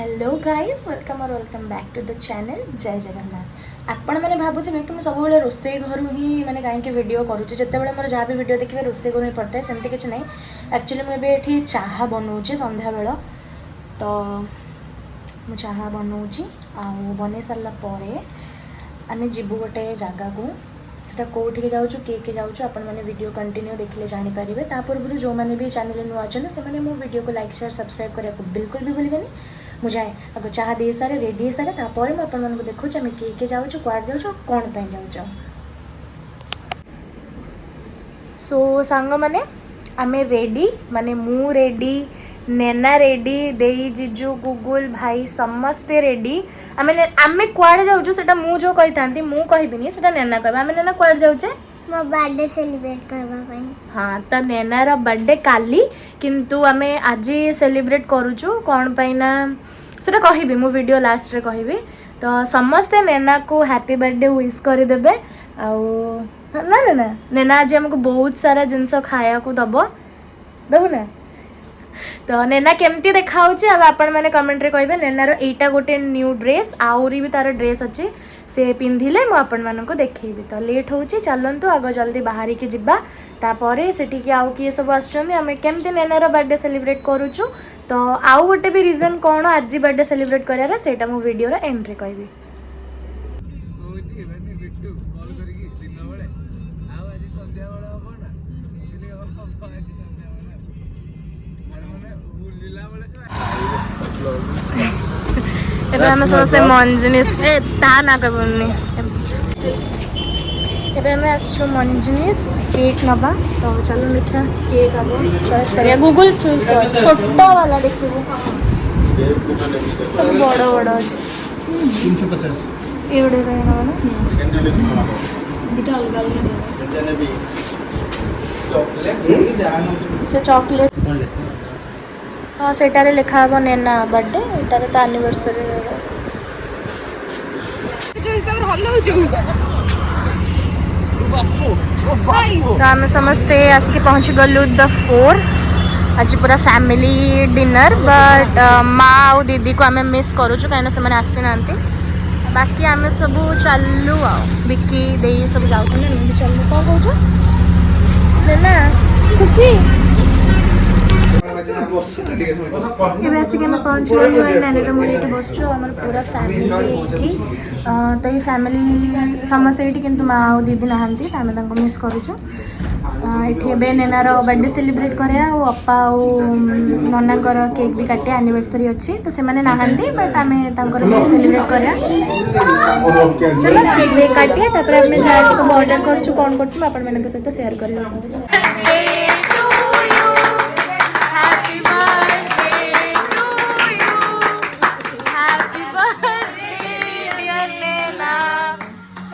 Hello guys welcome और welcome back to the channel जय जगन्नाथ। आपण मैंने भावुथे कि मैं सब रोसे घर ही मैंने कहीं वीडियो करुँचे जिते बड़े मोर जहाँ भी वीडियो देखिए रोसे घर ही पड़ता है सेमती किसी ना। एक्चुअली मुझे चाह बनाऊँगी संध्या बेल तो मु चाह बनाऊँगी बन सारापर आम जीवु गोटे जगह को सेटा कौटिके जाऊँ किए जाऊँ आपण मैंने वीडियो कंटिन्यू देखिले जानीपारे। ता पूर्व जो मैंने भी चैनल नुआ अच्छे से मो वीडियो को लाइक शेयर सब्सक्राइब करने को बिल्कुल भी भूलें। मुझे आगे चाह दे सारे रेडी हो सारे तापर मुझे आपण देखूँ आम किए जाऊँ कुआड़ जाऊँ कौन पर जाऊँ। सो सांग मैंने आम रेडी माने मु रेडी नेना रेडी देई जीजू गुगुल भाई समस्ते रेडी। आमे कुआड़े जाऊँ से मु जो कही था मु कहबिनी से नेना कह आम नेना कुआड़े जाऊे मो बर्थडे सेलिब्रेट करबा। हाँ तो नेनार बर्थडे काली किंतु आमे आज सेलिब्रेट करूचु कौन पाइना सेटा कहबी मु वीडियो लास्ट रे कहबी। तो समस्ते नेना को हैप्पी बर्थडे विश करदेवे। ना ना ना नेना आज हमको बहुत सारा जिनस खाया को दबो दबु ना। तो नेना केमती देखा आपण मैंने कमेंट रे कहबे। नेनार एटा गोटे न्यू ड्रेस आउरी भी तार ड्रेस अच्छी से पिंधिले मु आपण मानक देखेबी। तो लेट होची चलंतु आग जल्दी बाहरी के जिबा तापरे सेठी आउ किए सब आछन आमे केमती नेनार बर्थडे सेलिब्रेट करूछु। तो आउ गोटे भी रीजन कौन आज बर्थडे सेलिब्रेट करार सेटा मु वीडियो रे एंड रे कहबी। ଏବେ ଆମେ ସମସ୍ତେ ମଞ୍ଜିନିସ୍ ତା ନା କହିବୁନି। ଏବେ ଆମେ ଆସିଛୁ ମଞ୍ଜିନିସ୍ କେକ୍ ନେବା। ତ ଚାଲ ଦେଖିବା କେକ୍ ହେବ ଚଏସ୍ କରିବା। ଗୁଗୁଲ ଚୁଜ୍ କର ଛୋଟ ବାଲା ଦେଖିବୁ ସବୁ ବଡ଼ ବଡ଼ ଅଛି। 350 ଏଗୁଡ଼େ ନେବ ନା ଦୁଇଟା ଅଲଗା ଅଲଗା ସେ ଚକୋଲେଟ୍ हाँ सेटारे लिखा हे नेना बर्थडे एटारे तो एनिवर्सरी तो आम समस्ते आसिक पहुँच गलु द 4 आज पूरा फैमिली डिनर बट माँ आउ दीदी को आम मिस करूँ कहीं से आसी ना। बाकी आम सब चलु आ बिकी दे सब जाऊँ चलु कौन कौच नेना खुशी ये आसिक आम पहुँच नानी मुझे बसचु आम पूरा फैमिली ये तो ये फैमिली समस्ते ये किंतु माँ आ दीदी नहांती आम मिस करूँ। ये नेनार बर्थडे सेलिब्रेट करा अपा ननाकर केक भी काटे एनिवर्सरी अच्छी तो से मैंने नहांती बट आम सेलिब्रेट करा चलो केक भी काटिए तापर आम जहाँ सब ऑर्डर करूँ कौन करूँ आपण मान सहित शेयर कर।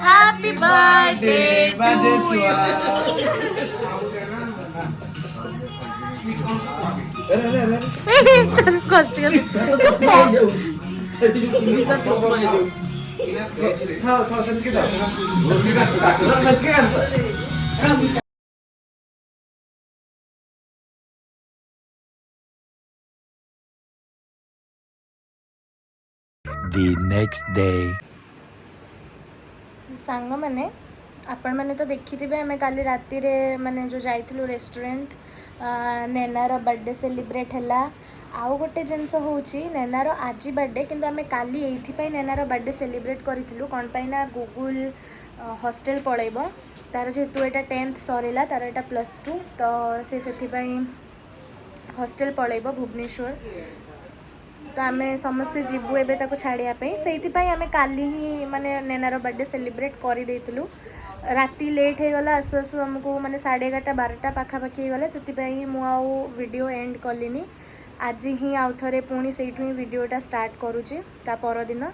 Happy birthday to you. The next day. सांग मैंने आपण मैंने तो देखी थे आम काली राति रे माने जो जाइथिलु रेस्टोरेंट नेनार बर्थडे सेलिब्रेट हैला। आउ गोटे जिनस होची नेनार आज बर्थडे किंतु आम काली एइथिपाई नेनार बर्थडे सेलिब्रेट करिथिलु कौन पाई ना गुगुल हॉस्टल पळेबो तार जेहेतु एटा 10th सरीला तार एटा +2 तो से सेथिपाई हॉस्टल पळेबो भुवनेश्वर। तो आम समस्ते जीवु एबे ताको छाड़ियापी से आम काली ही माने नेनार बर्थडे सेलिब्रेट कर देइतिलु। राति लेट हो गला आसु आसु आमको माने 11:30 12टा पाखापाखि गला से मुझे वीडियो एंड कलिनी। आज ही आउ थे पुणी से वीडियोटा स्टार्ट करुँचे ता परदिन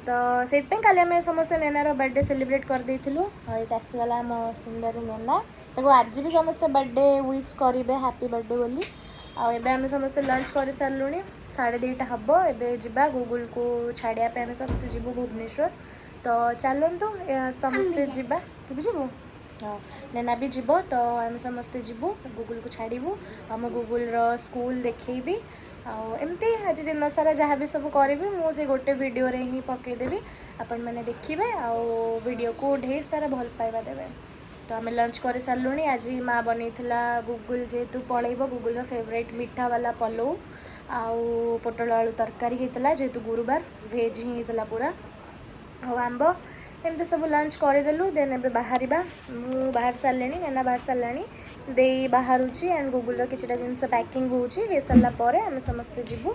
तो से काली आम समस्ते नेनार बर्थडे सेलिब्रेट कर देइतिलु। आसीगला आम सुंदर नेना तो आज भी समस्ते बर्थडे विश करेंगे हैप्पी बर्थडे बोली। आम समस्त लंच कर सारूँ 2:30 हम एवं जा गुगुल को छाड़िया आम समस्त जीवु भुवनेश्वर। तो चलतु समस्ते जा तू भी जीवु हाँ नेना भी जीव तो आम समस्ते जीवु गुगुल को छाड़ू आम गुगुल स्कूल देखी एमती आज दिन सारा जहाँ भी सब करी मुझे गोटे वीडियो रे ही पकईदेवी आपण मैंने देखिए वीडियो को ढेर सारा भल पाइबा देवे। तो आम लंच कर सारूँ। आज माँ बन गुगुल जेहेतु पलैब गुगुल फेवरेट मीठा वाला पलौ आउ पोटल आलू तरकारी होता जेहेतु गुरुवार भेज ही होता पूरा आंब एमती सब लंच करदेलु। देन ए बाहर बाहर सारे नैना बाहर सारे दे बाहर एंड गुगुल किसी जिनस पैकिंग हो सारापर आम समस्ते जीवु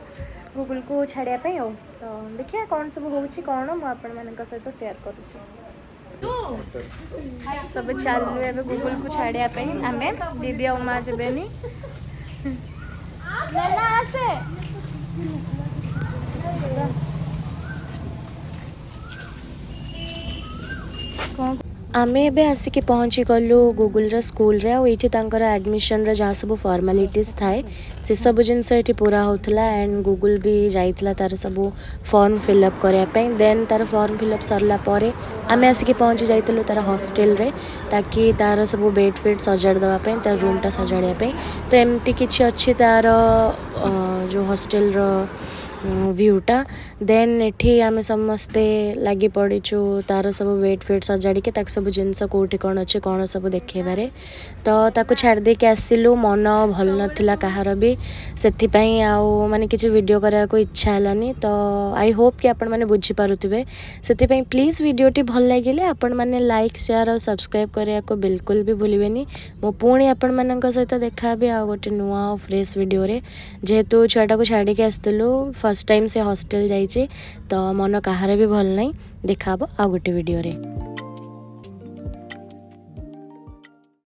गुगुल को छाड़ापी आउ। तो देखिए कौन सब हो कौन मुझे सहित सेयार करुँची सब चलू ए गुगुल को छाड़ापी आम दीदी आ माँ जबेनी आमे एबे आसिक पहुँची गलु गुगुल स्कूल रे ये एडमिशन रे जहाँ सब फॉर्मालिटीज थाए से सब जिनस ये पूरा होता एंड गुगुल भी जाइला तार सब फॉर्म फिलअप करने देन तार फॉर्म फिलअप सरला परे आमे आसिक पहुँची जाइलु तार हॉस्टल रे ताकि तार सब बेड फेड सजाड़ देवाई तार रूमटा सजाड़ापी। तो एमती किसी अच्छी तार जो हॉस्टल रो व्यूटा देन एठी आमे समस्ते लगी पड़ीचु तार सब वेट फेट सजाड़ी के सब जिनस कौटी कौन अच्छे कौन सब देखेबारे। तो ताको छाड़ दे के आसिलु मन भल नथिला कहार भी से माने किसी वीडियो करा को इच्छा हलानी। तो आई होप कि आपण माने बुझी पारुथिबे से प्लीज वीडियोटी भल लागिले आपण माने लाइक शेयर और सब्सक्राइब करिया को बिल्कुल भी भूलिबेनी। मो पुणी आपण मानक सहित देखाबे आ गोटे नुआ फ्रेश वीडियो रे जेहेतु छुआटा को छाड़ी के आसलु फर्स्ट टाइम से हॉस्टल जाइए तो मन कहार भी भल नहीं देखा आ गोटे वीडियो रे।